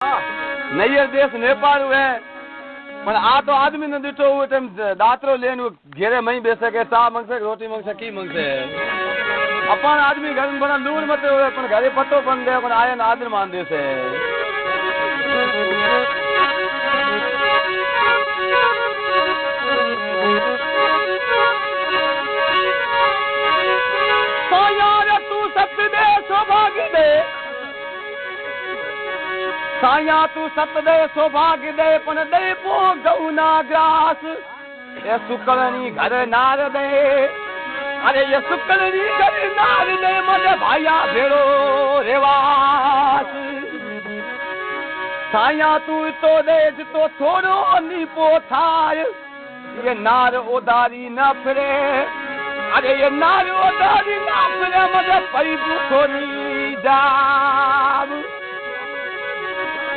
नैयर देश नेपाल है पर आ तो आदमी ने दिठो हुए टाइम दातरो लेन घेरे मई बेसे के चा मंगसे रोटी मंगसे की मंगसे अपन आदमी घर में बना लूर मत हुए अपन घरे पत्तो बन दे अपन आयन आदर मान दे से तो यार तू सत दे सौभाग्य दे साया तू सत दे सौभाग्य दे पन दे पो गौना ग्रास ये सुकलनी घर नार दे अरे ये सुकलनी घर नार दे मने भाया भेड़ो रेवास साया तू तो दे तो थोड़ो नीपो थाय ये नार उदारी न फिरे अरे ये नार उदारी न फिरे मने परी थोड़ी जाव